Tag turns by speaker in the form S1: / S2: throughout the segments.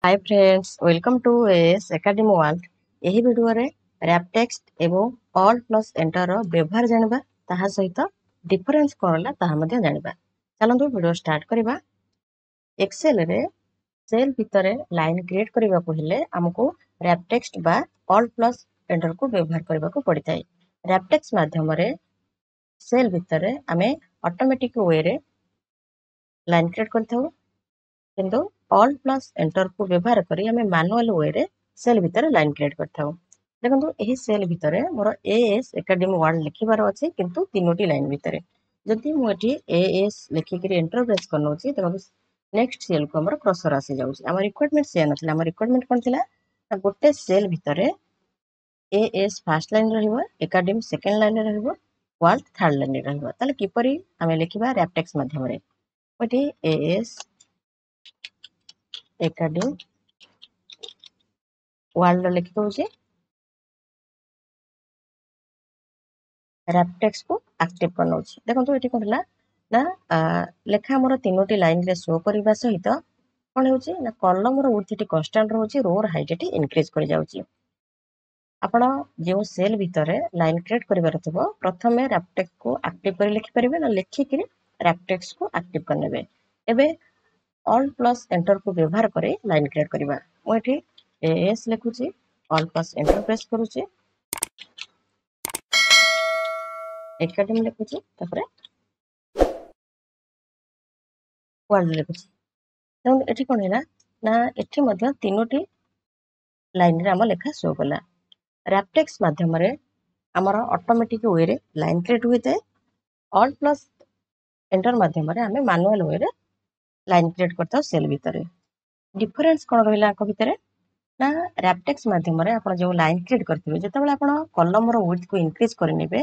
S1: Hi friends, welcome to A S academy world. यही video रे wrap text एवं alt plus enter व्यवहार जानिबा ताहा सहित डिफरेंस कोनला ताहा मध्ये जानिबा। चलंतु वीडियो स्टार्ट करबा। एक्सेल रे सेल भितरे लाइन क्रिएट करबा को हेले हमको रैप टेक्स्ट बा ऑल प्लस एंटर को व्यवहार करबा को पड़ितै। रैप टेक्स्ट माध्यम रे सेल भितरे आमे ऑटोमेटिक वे रे लाइन क्रिएट करथौ, किंतु ऑल प्लस एंटर को व्यवहार करी हमें मैनुअल वे रे सेल भितर लाइन क्रिएट करथाउ। देखंतु एही सेल भितरे मोर एएस एकेडमी वर्ल्ड लिखिबार अछि, किंतु तीनोटी लाइन भितरे जदि मु एठी एएस लिखि करी एंटर प्रेस करनोछि देखंतु नेक्स्ट सेल को हमर क्रसर आसी जाउछि। हमर रिक्वायरमेंट से नथिला, हमर रिक्वायरमेंट कोन थिला ना गोटे सेल भितरे एएस फर्स्ट लाइन रहइबो, एकेडमी सेकंड लाइन रहइबो, वर्ल्ड थर्ड लाइन रहइबो। ताले किपरि हमें लिखिबा रैप टेक्स्ट माध्यम रे एठी एएस एकेडमी वर्ल्ड लिखि दउछि, रैप टेक्स्ट को एक्टिव करनोछि। देखंतु एठी कहला ना लेखा हमर तीनोटी लाइन रे शो करबा सहित कोन होछि ना कॉलम रो विड्थ एठी कांस्टेंट रहउछि, रो रो हाइट एठी इंक्रीज करि जाउछि। आपण जो सेल भितरे लाइन क्रिएट करिबार थबो प्रथमे रैप टेक्स्ट को एक्टिव करि लिखि परिबे ना लिखि करी रैप टेक्स्ट को एक्टिव करनेबे। एबे ऑल प्लस एंटर को व्यवहार करे लाइन क्रिएट करिबा। मु एठी एएस लिखुछि, ऑल प्लस एंटर प्रेस करूछि, एकेडमी लिखुछि, तापरे वर्ल्ड लिखुछि। तेणु एठी कोन हैला ना एठी मध्य तीनोटी लाइन रे हम लेखा शो कला। रैप टेक्स्ट माध्यम रे हमर ऑटोमेटिक वे रे लाइन क्रिएट होइते। ऑल प्लस एंटर माध्यम रे हमें मैनुअल वे रे लाइन क्रिएट करता सेल भितरे। डिफरेंस कोन रहइला आको भितरे ना रैप टेक्स्ट माध्यम रे आपण जो लाइन क्रिएट करथिबे जेतेबेले आपण कॉलम रो विड्थ को इंक्रीज करनेबे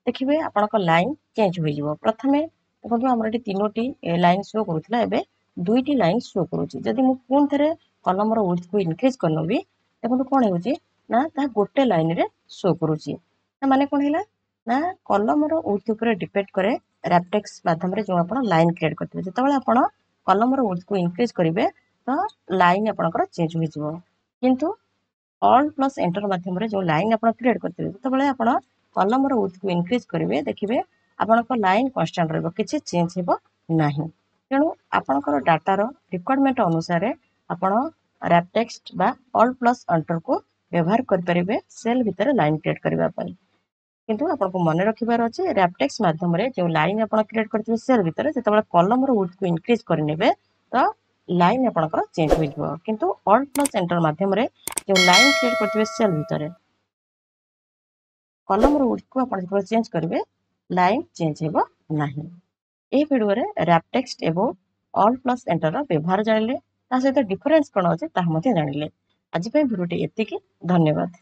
S1: देखिबे आपण को लाइन चेंज होई जिवो। प्रथमे देखंतु हमर एटी तीनोटी लाइन शो करूथला, एबे दुईटी लाइन शो करूची। जदि मु कोन थरे कॉलम रो विड्थ को इंक्रीज करनोबी देखंतु कोन हेउची ना ता गोटे लाइन रे शो करूची। ना माने कोन हैला ना कॉलम रो विड्थ ऊपर डिपेंड करे रैप टेक्स्ट माध्यम रे जो आपण लाइन क्रिएट करथिबे जेतेबेले आपण कॉलम रो विड्थ को इंक्रीज करिवे तो लाइन आपणकर चेंज होई जिवो। किंतु ऑल प्लस एंटर माध्यम रे जो लाइन आपण क्रिएट करथिबे जेतेबेले आपण कॉलम रो विड्थ को इंक्रीज करिवे देखिबे आपणकर लाइन कांस्टेंट रहबो, किछि चेंज हेबो नाही। तेणु आपणकर डाटा रो रिक्वायरमेंट अनुसार आपण रैप टेक्स्ट बा ऑल प्लस एंटर को व्यवहार कर परिबे सेल भितर लाइन क्रिएट करबा पई। किंतु आपनको मने रखिबार अछि रैप टेक्स्ट माध्यम रे जो लाइन आपण क्रिएट करथिबे सेल भितर जेतेबेले कॉलम रो विड्थ को इंक्रीज करनेबे तो लाइन आपणकर चेंज होई जिवो। किंतु ऑल प्लस एंटर माध्यम रे जो लाइन क्रिएट करथिबे सेल भितर कॉलम रो विड्थ को आपण जेतेबेले चेंज करिवे लाइन चेंज हेबो नाही। ए वीडियो रे रैप टेक्स्ट एवं ऑल प्लस एंटर रो व्यवहार जानिले ता सहित डिफरेंस कोन अछि ता मध्ये जानिले। आज पे वीडियो एतिकी, धन्यवाद।